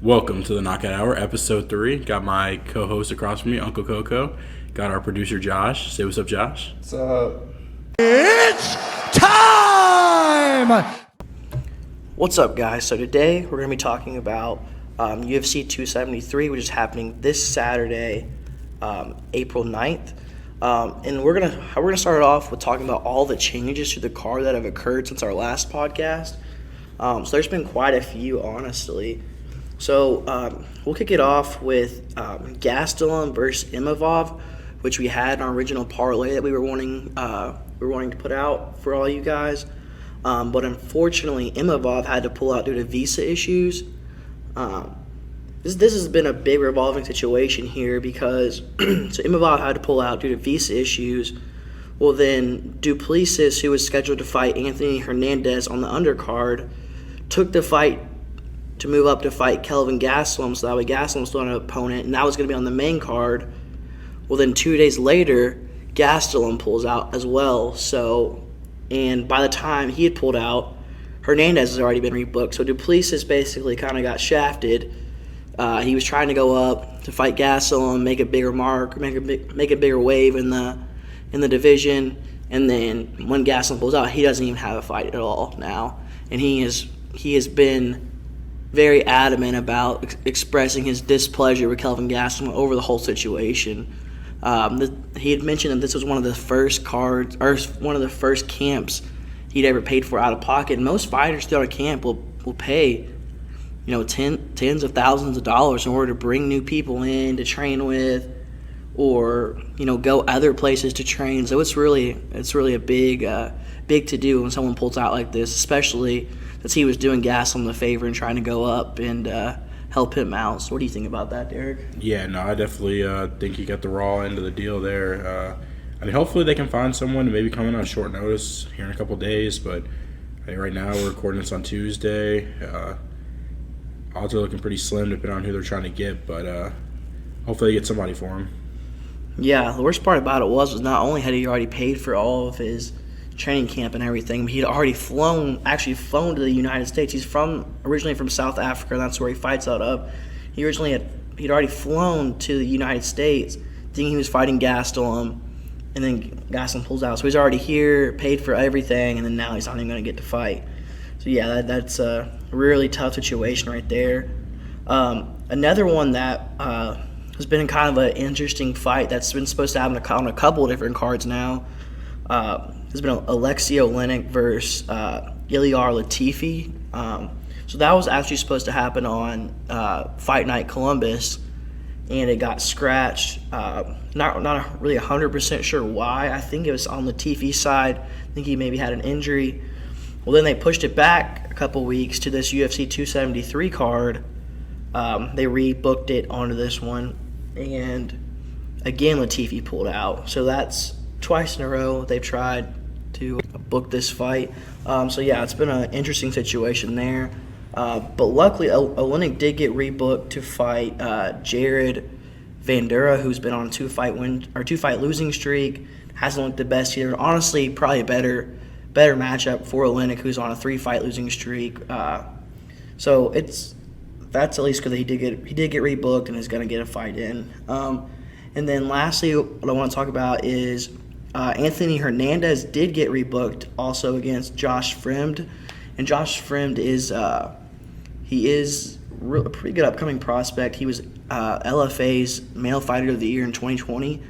Welcome to the Knockout Hour, episode 3. Got my co-host across from me, Uncle Coco. Got our producer, Josh. Say what's up, Josh. What's up? It's time! What's up, guys? So today we're going to be talking about UFC 273, which is happening this Saturday, April 9th. And we're gonna start it off with talking about all the changes to the card that have occurred since our last podcast. So there's been quite a few, honestly. So we'll kick it off with Gastelum versus Imavov, which we had in our original parlay that we were wanting to put out for all you guys. But unfortunately, Imavov had to pull out due to visa issues. This has been a big revolving situation here because so Imavov had to pull out due to visa issues. Well, then Duplessis, who was scheduled to fight Anthony Hernandez on the undercard, took the fight to move up to fight Kelvin Gastelum, so that way Gastelum still had an opponent, and that was going to be on the main card. Well, then 2 days later, Gastelum pulls out as well. And by the time he had pulled out, Hernandez has already been rebooked. So Duplessis basically kind of got shafted. He was trying to go up to fight Gastelum, make a bigger mark, make a bigger wave in the division, and then when Gastelum pulls out, he doesn't even have a fight at all now, and he has been very adamant about expressing his displeasure with Kelvin Gastelum over the whole situation. He had mentioned that this was one of the first cards, or one of the first camps he'd ever paid for out of pocket. And most fighters throughout a camp will pay, tens of thousands of dollars in order to bring new people in to train with, or go other places to train. So it's really a big to do when someone pulls out like this, especially since he was doing Gastelum the favor and trying to go up and help him out. So what do you think about that, Derek? Yeah, no, I definitely think you got the raw end of the deal there. Hopefully they can find someone to maybe come in on short notice here in a couple days. But right now we're recording this on Tuesday. Odds are looking pretty slim depending on who they're trying to get. But hopefully they get somebody for him. Yeah, the worst part about it was not only had he already paid for all of his training camp and everything, but he'd already flown to the United States. He's originally from South Africa, and that's where he fights out of. He'd already flown to the United States thinking he was fighting Gastelum, and then Gastelum pulls out. So he's already here, paid for everything, and then now he's not even going to get to fight. So yeah, that's a really tough situation right there. Another one that has been kind of an interesting fight that's been supposed to happen on a couple of different cards now. There's been Alexei Oleinik versus Ilir Latifi. So that was actually supposed to happen on Fight Night Columbus, and it got scratched. Not really 100% sure why. I think it was on Latifi's side. I think he maybe had an injury. Well, then they pushed it back a couple weeks to this UFC 273 card. They rebooked it onto this one, and again Latifi pulled out. So that's twice in a row they've tried to book this fight. So yeah, it's been an interesting situation there. But luckily, Oleinik did get rebooked to fight Jared Vandera, who's been on a two-fight losing streak. Hasn't looked the best either. Honestly, probably a better matchup for Oleinik, who's on a 3-fight losing streak. So that's at least good that he did get rebooked and is going to get a fight in. And then lastly, what I want to talk about is Anthony Hernandez did get rebooked also against Josh Fremd. And Josh Fremd is a pretty good upcoming prospect. He was LFA's Male Fighter of the Year in 2020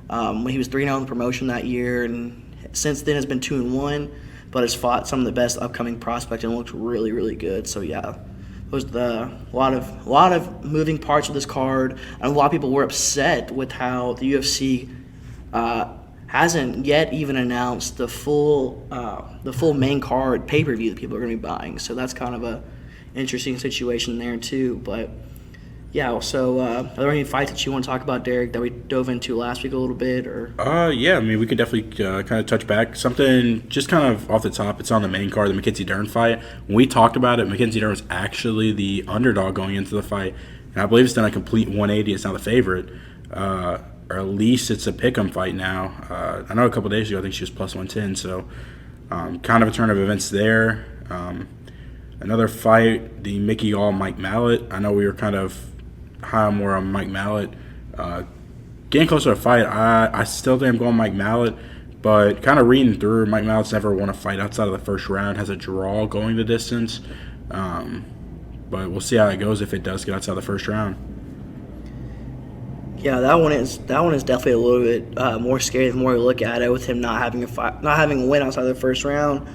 when he was 3-0 in the promotion that year, and since then has been 2-1, but has fought some of the best upcoming prospects and looked really, really good. So yeah, was a lot of moving parts of this card, and a lot of people were upset with how the UFC hasn't yet even announced the full main card pay-per-view that people are going to be buying. So that's kind of a interesting situation there too. But yeah, so are there any fights that you want to talk about, Derek, that we dove into last week a little bit? Or Yeah, we could definitely kind of touch back. Something just kind of off the top, it's on the main card, the Mackenzie Dern fight. When we talked about it, Mackenzie Dern was actually the underdog going into the fight, and I believe it's done a complete 180. It's now the favorite. Or at least it's a pick'em fight now. I know a couple days ago I think she was plus 110, so Kind of a turn of events there. Another fight, the Mickey Gall Mike Mallet. I know we were kind of high more on Mike Mallet. Getting closer to a fight, I still think I'm going Mike Mallet, but kind of reading through, Mike Mallet's never won a fight outside of the first round, has a draw going the distance. But we'll see how it goes if it does get outside the first round. Yeah, that one is definitely a little bit more scary the more you look at it, with him not having a win outside the first round.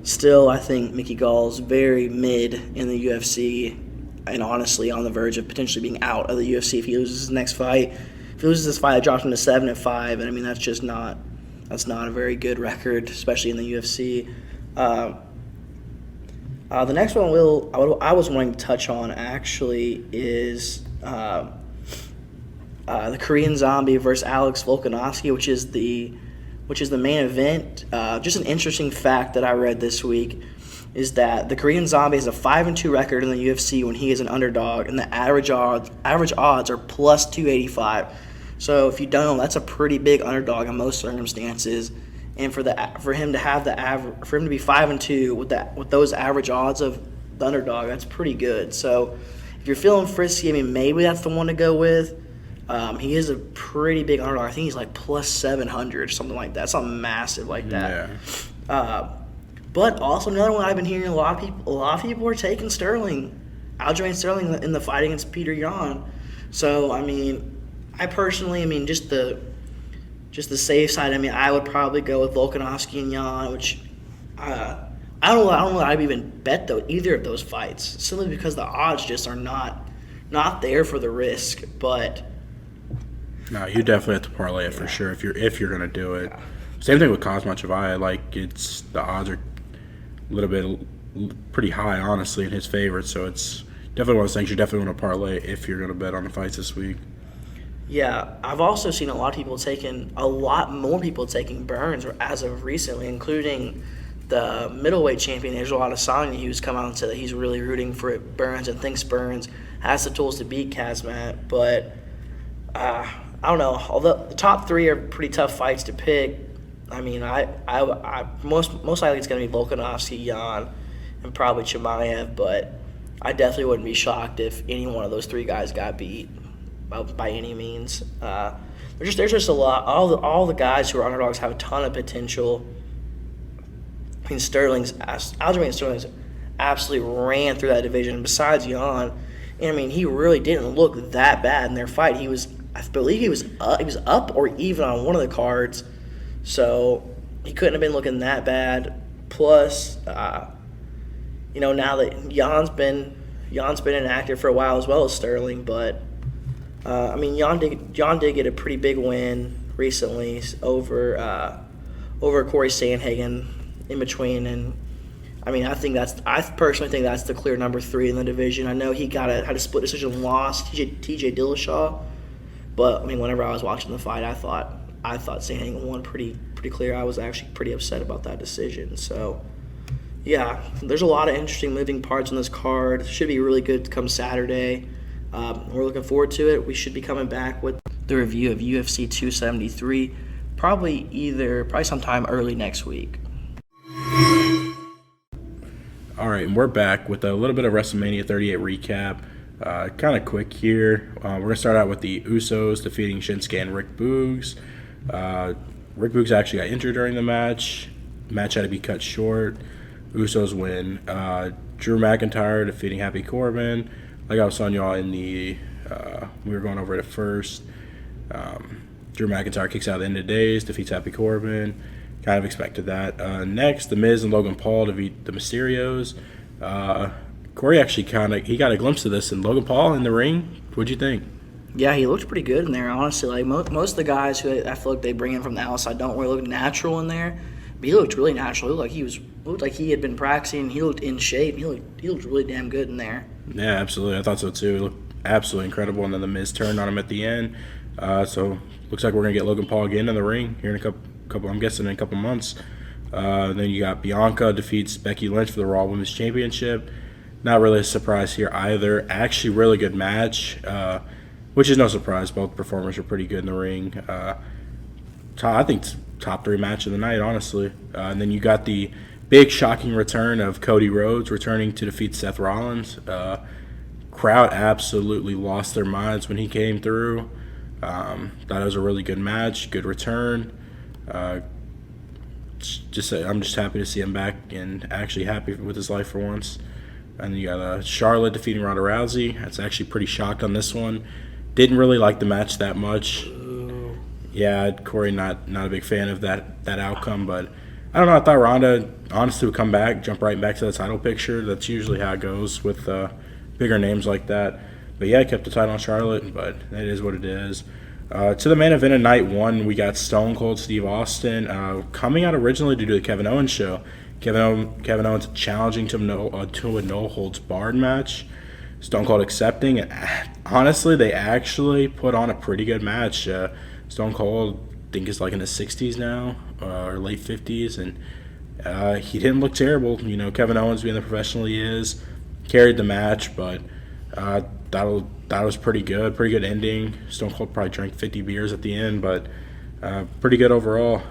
Still, I think Mickey Gall's very mid in the UFC, and honestly on the verge of potentially being out of the UFC if he loses his next fight. If he loses this fight, it drops him to 7-5, and I mean that's not a very good record, especially in the UFC. The next one I was wanting to touch on actually is the Korean Zombie versus Alex Volkanovski, which is the main event. Just an interesting fact that I read this week is that the Korean Zombie has a 5-2 record in the UFC when he is an underdog, and the average odds are plus 285. So if you don't know, that's a pretty big underdog in most circumstances. And for him to be 5-2 with those average odds of the underdog, that's pretty good. So if you're feeling frisky, I mean maybe that's the one to go with. He is a pretty big underdog. I think he's like plus 700, something like that. Something massive like that. Yeah. But also another one I've been hearing a lot of people are taking Sterling, Aljamain Sterling in the fight against Peter Yan. So I mean, I personally, just the safe side. I mean, I would probably go with Volkanovski and Yan, which I don't know. I'd even bet either of those fights simply because the odds just are not there for the risk. But no, you definitely have to parlay it for sure if you're gonna do it. Same thing with Khamzat. Like the odds are a little bit pretty high, honestly, in his favor. So it's definitely one of those things you definitely want to parlay if you're gonna bet on the fights this week. Yeah, I've also seen a lot more people taking Burns as of recently, including the middleweight champion. There's a lot of signing. He was come out and said that he's really rooting for Burns and thinks Burns has the tools to beat Khamzat. But I don't know. Although the top three are pretty tough fights to pick. I mean, I most likely it's going to be Volkanovski, Yan, and probably Chimaev. But I definitely wouldn't be shocked if any one of those three guys got beat by any means. There's just a lot. All the guys who are underdogs have a ton of potential. I mean, Aljamain Sterling's absolutely ran through that division. Besides Yan, and I mean, he really didn't look that bad in their fight. I believe he was up or even on one of the cards, so he couldn't have been looking that bad. Plus, now that Jan's been inactive for a while as well as Sterling, but I mean, Yan did get a pretty big win recently over Corey Sandhagen in between, and I mean, I personally think that's the clear number 3 in the division. I know he had a split decision loss, TJ Dillashaw, but I mean, whenever I was watching the fight, I thought Sandhagen won pretty clear. I was actually pretty upset about that decision. So yeah, there's a lot of interesting moving parts on this card. It should be really good come Saturday. We're looking forward to it. We should be coming back with the review of UFC 273 probably sometime early next week. All right, and we're back with a little bit of WrestleMania 38 recap. Kind of quick here. We're going to start out with the Usos defeating Shinsuke and Rick Boogs. Rick Boogs actually got injured during the match. The match had to be cut short. Usos win. Drew McIntyre defeating Happy Corbin. Like I was telling y'all we were going over it first. Drew McIntyre kicks out at the end of days, defeats Happy Corbin. Kind of expected that. Next, The Miz and Logan Paul defeat the Mysterios. Corey actually he got a glimpse of this in Logan Paul in the ring. What'd you think? Yeah, he looked pretty good in there, honestly. Like most of the guys who I feel like they bring in from the outside don't really look natural in there. But he looked really natural. He looked like he had been practicing. He looked in shape. He looked really damn good in there. Yeah, absolutely. I thought so too. He looked absolutely incredible. And then The Miz turned on him at the end. So looks like we're gonna get Logan Paul again in the ring here in a couple. I'm guessing in a couple months. Then you got Bianca defeats Becky Lynch for the Raw Women's Championship. Not really a surprise here either. Actually, really good match, which is no surprise. Both performers were pretty good in the ring. I think top 3 match of the night, honestly. And then you got the big shocking return of Cody Rhodes returning to defeat Seth Rollins. Crowd absolutely lost their minds when he came through. Thought it was a really good match, good return. I'm just happy to see him back and actually happy with his life for once. And you got Charlotte defeating Ronda Rousey. That's actually pretty shocked on this one. Didn't really like the match that much. Yeah, Corey, not a big fan of that outcome, but I don't know. I thought Ronda honestly would come back, jump right back to the title picture. That's usually how it goes with bigger names like that. But yeah, I kept the title on Charlotte, but it is what it is. To the main event of night 1, we got Stone Cold Steve Austin coming out originally to do the Kevin Owens show. Kevin Owens challenging to a no-holds-barred match. Stone Cold accepting, and honestly, they actually put on a pretty good match. Stone Cold, I think, is like in his 60s now, or late 50s, and he didn't look terrible. You know, Kevin Owens, being the professional he is, carried the match, but that was pretty good. Pretty good ending. Stone Cold probably drank 50 beers at the end, but pretty good overall.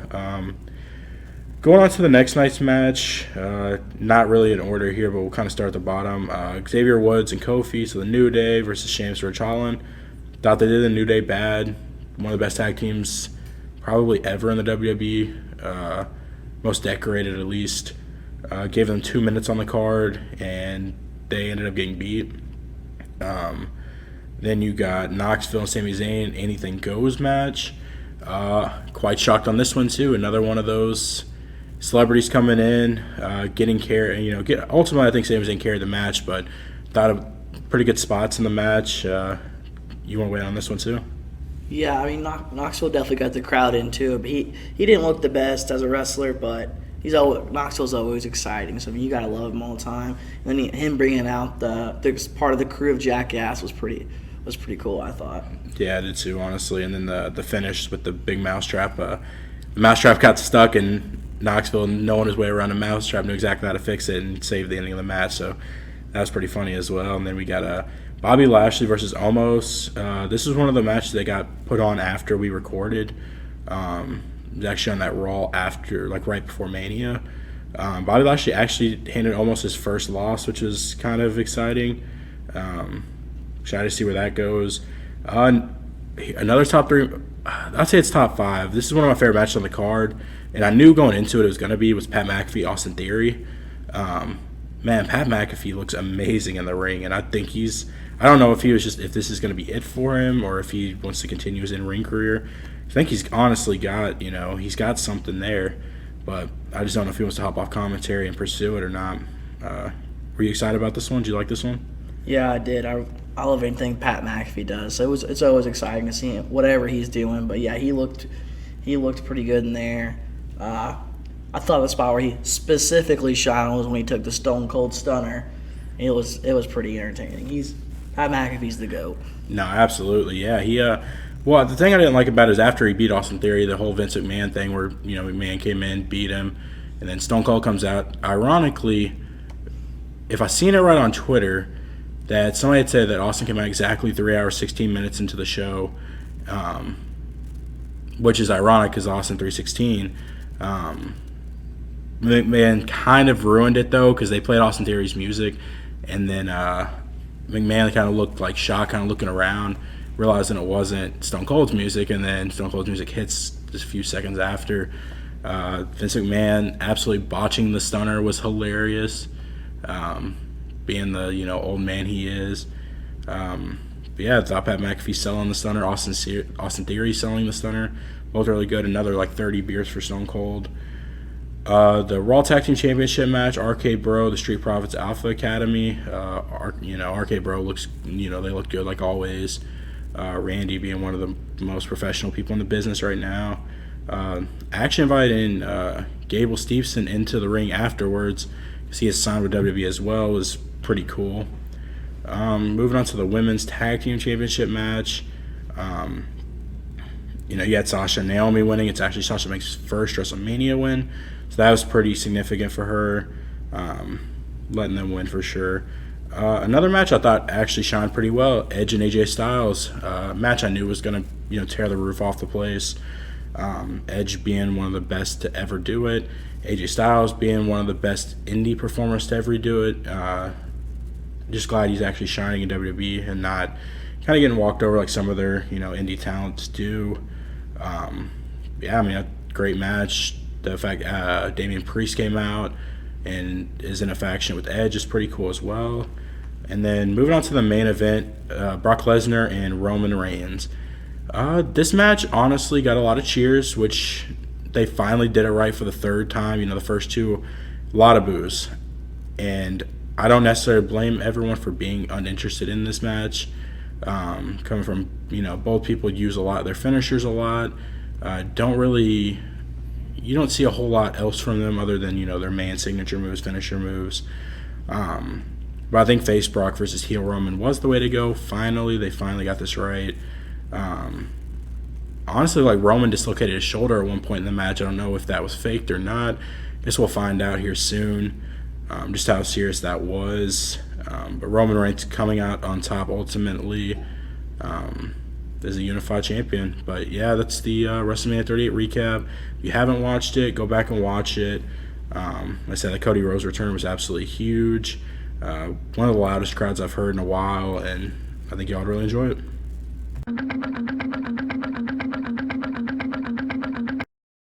Going on to the next night's match, not really in order here, but we'll kind of start at the bottom. Xavier Woods and Kofi, so the New Day versus Sheamus Rich Holland. Thought they did the New Day bad. One of the best tag teams probably ever in the WWE. Most decorated, at least. Gave them 2 minutes on the card, and they ended up getting beat. Then you got Knoxville and Sami Zayn, Anything Goes match. Quite shocked on this one, too. Another one of those celebrities coming in, getting care. Ultimately, I think Sami Zayn carried the match, but thought of pretty good spots in the match. You want to weigh in on this one too? Yeah, I mean, Knoxville definitely got the crowd into it. But he didn't look the best as a wrestler, but Knoxville's always exciting. So I mean, you gotta love him all the time. And then him bringing out the part of the crew of Jackass was pretty cool, I thought. Yeah, I did too, honestly. And then the finish with the big mousetrap. The mousetrap got stuck, and Knoxville, knowing his way around the mousetrap, knew exactly how to fix it and save the ending of the match. So that was pretty funny as well. And then we got Bobby Lashley versus Omos. This is one of the matches that got put on after we recorded. It was actually on that Raw after, like right before Mania. Bobby Lashley actually handed Omos his first loss, which was kind of exciting. Excited to see where that goes. Another top 3, I'd say it's top 5. This is one of my favorite matches on the card, and I knew going into it was going to be Pat McAfee, Austin Theory. Man, Pat McAfee looks amazing in the ring, and I think I don't know if if this is going to be it for him or if he wants to continue his in-ring career. I think he's honestly got, he's got something there, but I just don't know if he wants to hop off commentary and pursue it or not. Were you excited about this one? Did you like this one? Yeah, I did. I love anything Pat McAfee does. So it's always exciting to see whatever he's doing. But yeah, he looked pretty good in there. I thought the spot where he specifically shone was when he took the Stone Cold Stunner. It was pretty entertaining. Pat McAfee's the GOAT. No, absolutely, yeah. Well, the thing I didn't like about it is after he beat Austin Theory, the whole Vince McMahon thing where McMahon came in, beat him, and then Stone Cold comes out. Ironically, if I seen it right on Twitter, that somebody had said that Austin came out exactly 3 hours 16 minutes into the show, which is ironic because Austin 3:16. McMahon kind of ruined it though because they played Austin Theory's music, and then McMahon kind of looked like shocked, kind of looking around, realizing it wasn't Stone Cold's music, and then Stone Cold's music hits just a few seconds after. Vince McMahon absolutely botching the stunner was hilarious, being the old man he is. But yeah, I thought Pat McAfee selling the stunner, Austin Theory selling the stunner, both really good. Another like 30 beers for Stone Cold. The Raw Tag Team Championship match, RK Bro, the Street Profits Alpha Academy. RK Bro looks, they look good like always. Randy being one of the most professional people in the business right now. Actually invited in Gable Steveson into the ring afterwards because he has signed with WWE as well. It was pretty cool. Moving on to the Women's Tag Team Championship match. You had Sasha and Naomi winning. It's actually Sasha Banks' first WrestleMania win. So that was pretty significant for her, letting them win for sure. Another match I thought actually shined pretty well, Edge and AJ Styles. Match I knew was going to tear the roof off the place. Edge being one of the best to ever do it, AJ Styles being one of the best indie performers to ever do it. Just glad he's actually shining in WWE and not kind of getting walked over like some of their indie talents do. Yeah, I mean, a great match. The fact Damian Priest came out and is in a faction with Edge is pretty cool as well. And then moving on to the main event, Brock Lesnar and Roman Reigns. This match honestly got a lot of cheers, which they finally did it right for the third time. The first two, a lot of boos. And I don't necessarily blame everyone for being uninterested in this match. Coming from, both people use a lot, their finishers a lot. You don't see a whole lot else from them other than, their main signature moves, finisher moves. But I think face Brock versus heel Roman was the way to go. They finally got this right. Honestly, like Roman dislocated his shoulder at one point in the match. I don't know if that was faked or not. Guess we'll find out here soon just how serious that was. But Roman Reigns coming out on top ultimately as a unified champion. But yeah, that's the WrestleMania 38 recap. If you haven't watched it, go back and watch it. Like I said, the Cody Rhodes return was absolutely huge. One of the loudest crowds I've heard in a while, and I think y'all would really enjoy it.